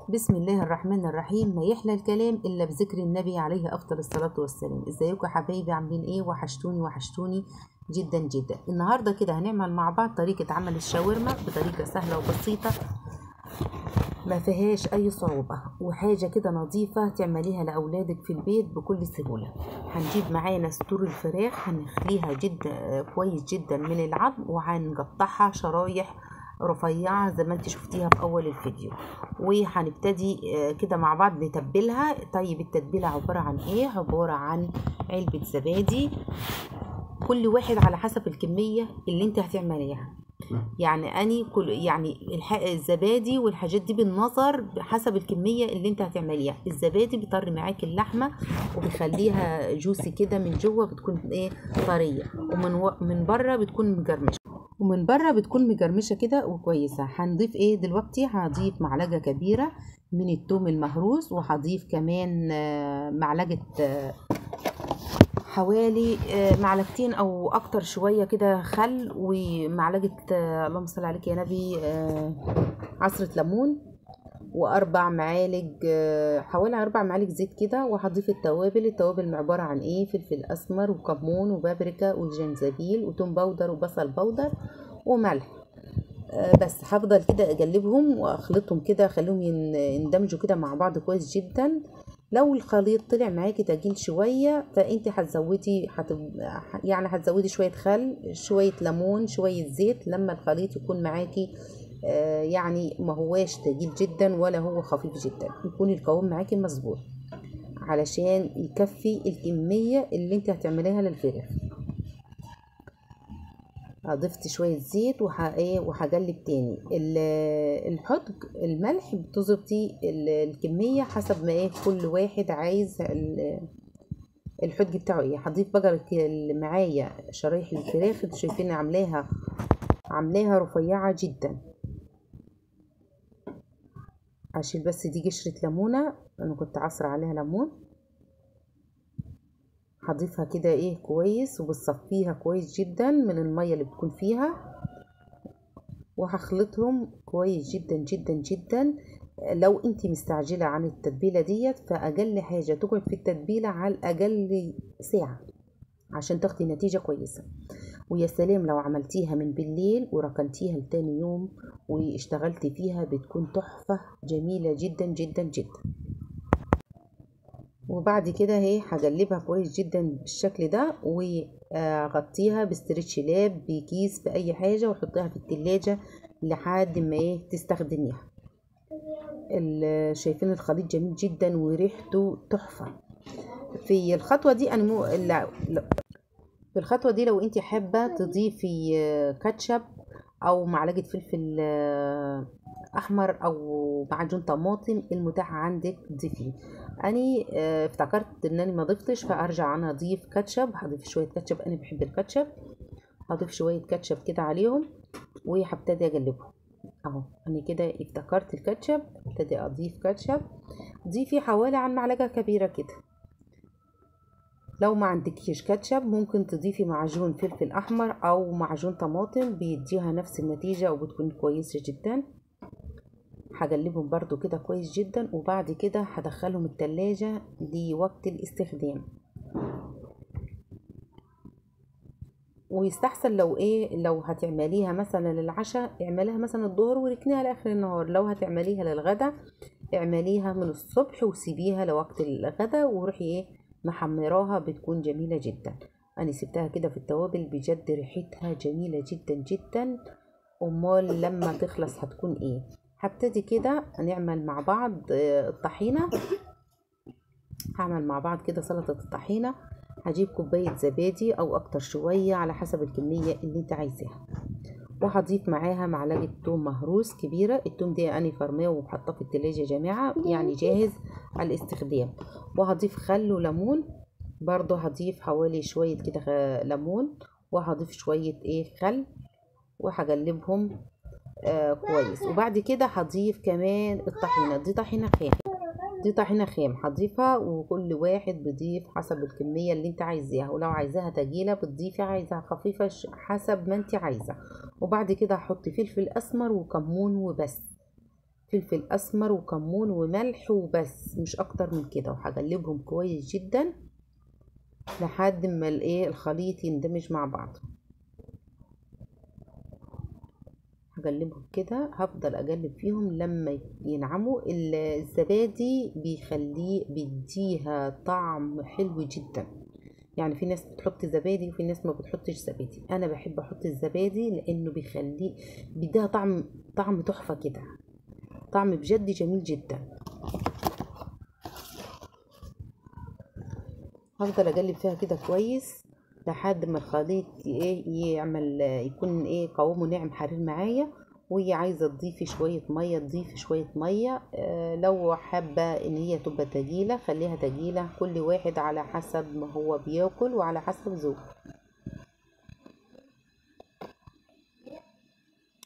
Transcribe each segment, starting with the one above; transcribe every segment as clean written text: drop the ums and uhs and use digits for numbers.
بسم الله الرحمن الرحيم. ما يحلى الكلام إلا بذكر النبي عليه أفضل الصلاة والسلام. ازيكم يا حبايبي، عاملين ايه؟ وحشتوني جدا جدا. النهاردة كده هنعمل مع بعض طريقة عمل الشاورما بطريقة سهلة وبسيطة ما فيهاش أي صعوبة، وحاجة كده نظيفة تعمليها لأولادك في البيت بكل سهولة. هنجيب معانا صدور الفراخ، هنخليها كويس جدا من العظم، وهنقطعها شرايح رفيعة زي ما انت شفتيها في اول الفيديو. وهنبتدي كده مع بعض نتبلها. طيب التتبيلة عبارة عن ايه؟ عبارة عن علبة زبادي، كل واحد على حسب الكمية اللي انت هتعمليها. يعني الزبادي والحاجات دي بالنظر بحسب الكمية اللي انت هتعمليها. الزبادي بيطري معاكي اللحمة وبيخليها جوسي كده، من جوه بتكون ايه؟ طرية، ومن بره بتكون مجرمشة كده وكويسة. هنضيف ايه دلوقتي؟ هضيف معلقة كبيرة من الثوم المهروس، وهضيف كمان معلقة حوالي معلقتين او اكتر شوية كده خل، ومعلقة اللهم صل عليك يا نبي عصرة ليمون، واربع معالق حوالي 4 معالق زيت كده. وهضيف التوابل عبارة عن ايه؟ فلفل اسمر وكمون وبابريكا وجنزبيل وتوم باودر وبصل باودر وملح. بس هفضل كده اقلبهم واخلطهم كده، اخليهم يندمجوا كده مع بعض كويس جدا. لو الخليط طلع معاكي تقيل شويه، فانت هتزودي شويه خل، شويه ليمون، شويه زيت، لما الخليط يكون معاكي يعني ما هواش تقيل جدا ولا هو خفيف جدا، يكون القوام معاكي مظبوط علشان يكفي الكميه اللي انت هتعمليها للفراخ. ضفت شويه زيت وهقلب تاني. الملح بتظبطي الكميه حسب ما كل واحد عايز الحدق بتاعه ايه. هضيف بقى معايا شرايح الفراخ، انتوا شايفين عاملاها رفيعه جدا. هشيل بس دي قشره ليمونه، انا كنت عصر عليها ليمون. هضيفها كده كويس، وبتصفيها كويس جدا من المية اللي بتكون فيها، وهخلطهم كويس جدا جدا جدا. لو انت مستعجلة عن التتبيلة ديت، فاقل حاجة تقعد في التتبيلة على الاقل ساعة عشان تاخدي نتيجة كويسة. ويا سلام لو عملتيها من بالليل وركنتيها لتاني يوم واشتغلتي فيها، بتكون تحفة جميلة جدا جدا جدا. وبعد كده هقلبها كويس جدا بالشكل ده، واغطيها بستريتش لاب، بكيس، باي حاجه، واحطيها في التلاجة لحد ما تستخدميها. شايفين الخليط جميل جدا وريحته تحفه. في الخطوه دي لو انت حابه تضيفي كاتشب او معلقه فلفل احمر او معجون طماطم، المتاح عندك ضيفيه. اني افتكرت انني ما ضفتش، فارجع انا اضيف كاتشب. هضيف شويه كاتشب، انا بحب الكاتشب. هضيف شويه كاتشب كده عليهم، وهبتدي اقلبهم اهو. انا كده افتكرت الكاتشب، ابتدي اضيف كاتشب. ضيفي حوالي عن معلقه كبيره كده. لو ما عندكيش كاتشب، ممكن تضيفي معجون فلفل احمر او معجون طماطم، بيديها نفس النتيجه وبتكون كويسه جدا. هقلبهم برضو كده كويس جدا، وبعد كده هدخلهم التلاجة لوقت الاستخدام. ويستحسن لو هتعمليها مثلا للعشاء، اعمليها مثلا الظهر وركنيها لاخر النهار. لو هتعمليها للغدا، اعمليها من الصبح وسيبيها لوقت الغدا، وروحي محمراها، بتكون جميلة جدا. انا سبتها كده في التوابل، بجد ريحتها جميلة جدا جدا. امال لما تخلص هتكون هبتدي كده نعمل مع بعض الطحينة. هعمل مع بعض كده سلطة الطحينة. هجيب كوباية زبادي او اكتر شوية على حسب الكمية اللي انت عايزاها، وهضيف معاها معلقة توم مهروس كبيرة. التوم دي انا فرماه وحطاه في التلاجة يا جماعة، يعني جاهز على الاستخدام. وهضيف خل وليمون برضو، هضيف حوالي شوية كده ليمون، وهضيف شوية خل، وهقلبهم كويس. وبعد كده هضيف كمان الطحينة. دي طحينة خام هضيفها، وكل واحد بيضيف حسب الكمية اللي انت عايزاها. ولو عايزاها تقيلة بتضيفي، عايزاها خفيفة حسب ما انت عايزة. وبعد كده هحط فلفل اسمر وكمون وبس. فلفل اسمر وكمون وملح وبس، مش اكتر من كده. وهقلبهم كويس جدا لحد ما الخليط يندمج مع بعض. هقلبهم كده، هفضل اقلب فيهم لما ينعموا. الزبادي بيديها طعم حلو جدا. يعني في ناس بتحط زبادي وفي ناس ما بتحطش زبادي. انا بحب احط الزبادي لانه بيديها طعم تحفة كده، طعم بجد جميل جدا. هفضل اقلب فيها كده كويس لحد ما الخليط يكون قوامه ناعم حرير معايا. وهي عايزه تضيفي شويه ميه تضيفي شويه ميه. لو حابه ان هي تبقى تقيله خليها تقيله، كل واحد على حسب ما هو بياكل وعلى حسب ذوقه.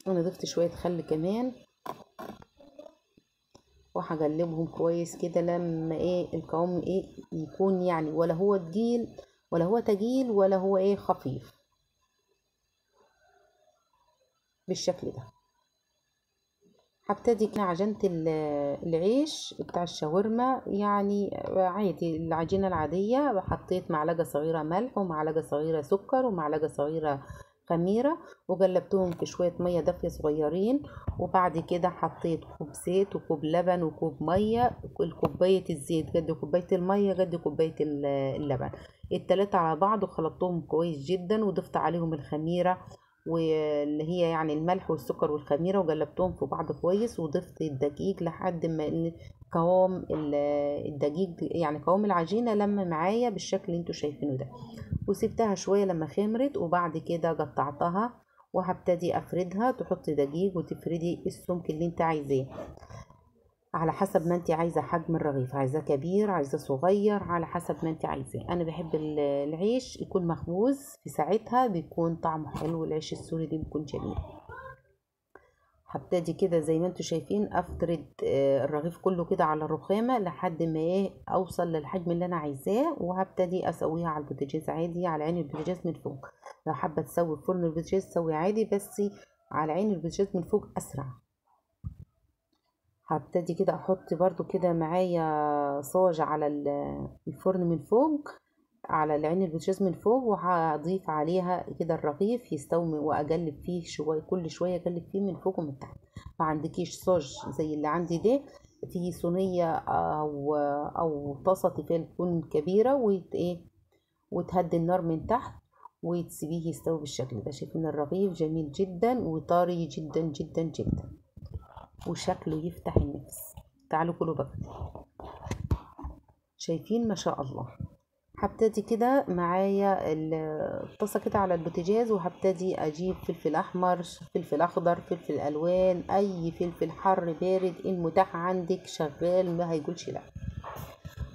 انا ضفت شويه خل كمان، وهقلبهم كويس كده لما القوام يكون يعني ولا هو تقيل ولا هو خفيف بالشكل ده. هبتدي كده عجينة العيش بتاع الشاورما، يعني عادي العجينة العادية. حطيت معلقة صغيرة ملح ومعلقة صغيرة سكر ومعلقة صغيرة خميرة، وقلبتهم في شوية مية دافية صغيرين. وبعد كده حطيت كوب زيت وكوب لبن وكوب مية. كوباية الزيت قد كوباية المية قد كوباية اللبن، التلاتة على بعض، وخلطتهم كويس جدا. وضفت عليهم الخميرة واللي هي يعني الملح والسكر والخميرة، وقلبتهم في بعض كويس. وضفت الدقيق لحد ما قوام الدقيق يعني قوام العجينة لما معايا بالشكل اللي انتوا شايفينه ده. وسبتها شوية لما خمرت، وبعد كده قطعتها وهبتدي افردها. تحطي دقيق وتفردي السمك اللي انت عايزاه على حسب ما انت عايزه حجم الرغيف، عايزاه كبير عايزاه صغير، على حسب ما انت عايزاه. انا بحب العيش يكون مخبوز، في ساعتها بيكون طعمه حلو. العيش السوري دي بيكون جميل. هبتدي كده زي ما انتوا شايفين افرد الرغيف كله كده على الرخامه لحد ما اوصل للحجم اللي انا عايزاه. وهبتدي اسويها على البوتاجاز عادي، على عين البوتاجاز من فوق. لو حابه تسوي في فرن البوتاجاز سوي عادي، بس على عين البوتاجاز من فوق اسرع. هبتدي كده احط برضو كده معايا صاج على الفرن من فوق، على العين البوتاجاز من فوق. وهضيف عليها كده الرغيف يستوي، واقلب فيه شويه، كل شويه اقلب فيه من فوق ومن تحت. ما عندكيش صاج زي اللي عندي ده، في صينيه او طاسه تيفال تكون كبيره وتهدي النار من تحت وتسيبيه يستوي بالشكل ده. شايفين الرغيف جميل جدا وطري جدا جدا جدا وشكله يفتح النفس. تعالوا كلوا بقى. شايفين ما شاء الله. هبتدي كده معايا الطاسه كده على البوتاجاز، وهبتدي اجيب فلفل احمر فلفل اخضر فلفل الوان، اي فلفل حر بارد المتاح عندك شغال ما هيقولش لا.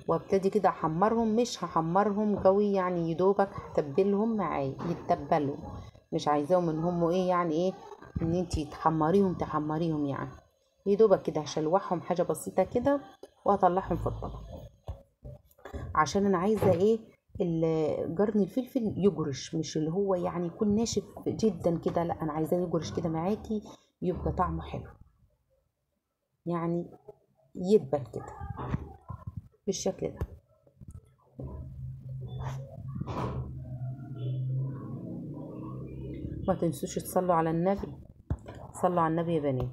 وابتدي كده احمرهم، مش هحمرهم قوي يعني، يدوبك هتبلهم معايا يتبلوا. مش عايزاهم ان هم يعني ان انتي تحمريهم يعني، يدوبك كده هشلوحهم حاجه بسيطه كده وهطلعهم في الطبق. عشان انا عايزه جرن الفلفل يجرش، مش اللي هو يعني يكون ناشف جدا كده، لا انا عايزاه يجرش كده معاكي، يبقى طعمه حلو يعني، يدبل كده بالشكل ده. ما تنسوش تصلوا على النبي، صلوا على النبي يا بنات.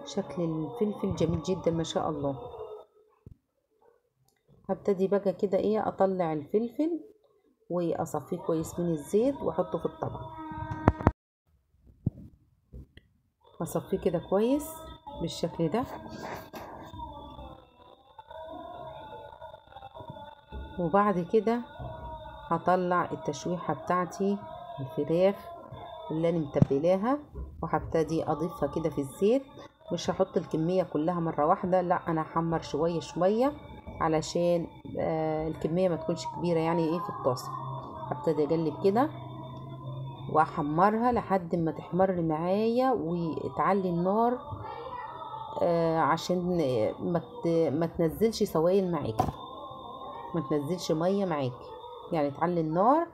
شكل الفلفل جميل جدا ما شاء الله. هبتدي بقى كده اطلع الفلفل واصفيه كويس من الزيت واحطه في الطبق. اصفيه كده كويس بالشكل ده. وبعد كده هطلع التشويحة بتاعتي الفراخ اللي انا متبلاها، وهبتدي اضيفها كده في الزيت. مش هحط الكمية كلها مرة واحدة، لا انا هحمر شوية شوية علشان الكمية ما تكونش كبيرة يعني في الطاسة. هبتدي اقلب كده واحمرها لحد ما تحمر معايا وتعلي النار، عشان ما تنزلش سوائل معاكي، ما تنزلش ميه معاكي، يعني تعلي النار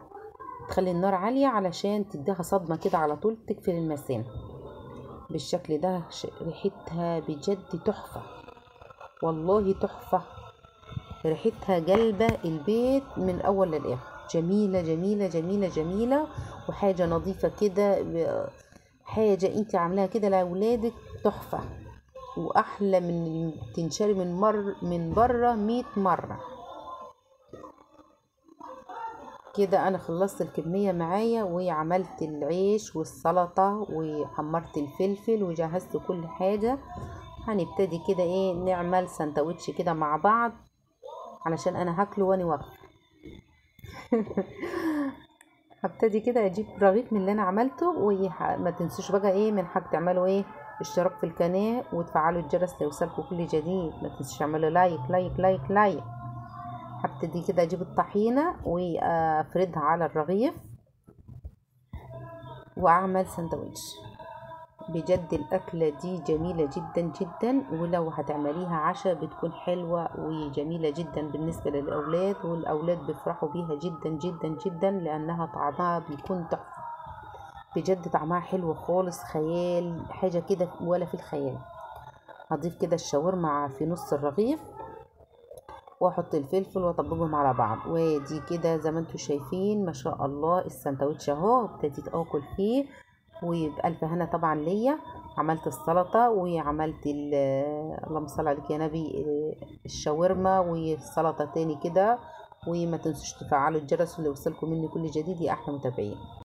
تخلي النار عالية علشان تديها صدمة كده على طول، تقفل المسام بالشكل ده. ريحتها بجد تحفة، والله تحفة، ريحتها جلبة البيت من اول للاخر. جميلة جميلة جميلة جميلة، وحاجة نظيفة كده، حاجة انت عاملاها كده لاولادك تحفة، واحلى من تنشري من بره 100 مرة. كده انا خلصت الكمية معايا، وعملت العيش والسلطة وحمرت الفلفل وجهزت كل حاجة. هنبتدي كده ايه نعمل سندوتش كده مع بعض، علشان انا هاكله وانا واقفة. هبتدي كده اجيب رغيف من اللي انا عملته، وما تنسوش بقى ايه من حق تعملوا ايه اشتراك في القناة وتفعلوا الجرس ليوصلكوا كل جديد. ما تنسوش تعملوا لايك لايك لايك لايك. هبتدي كده اجيب الطحينة وافردها على الرغيف واعمل سندوتش. بجد الاكلة دي جميلة جدا جدا، ولو هتعمليها عشاء بتكون حلوة وجميلة جدا بالنسبة للاولاد، والاولاد بيفرحوا بيها جدا جدا جدا، لانها طعمها بيكون تحفة. بجد طعمها حلو خالص، خيال، حاجة كده ولا في الخيال. هضيف كده الشاورما في نص الرغيف، واحط الفلفل واطبقهم على بعض. ودي كده زي ما انتم شايفين ما شاء الله السندوتش اهو ابتديت اكل فيه، وبألف هنا طبعا ليا. عملت السلطة وعملت اللهم صل عليك يا نبي الشاورما والسلطة تاني كده. وما تنسوش تفعلوا الجرس اللي يوصلكم مني كل جديد يا احلى متابعين.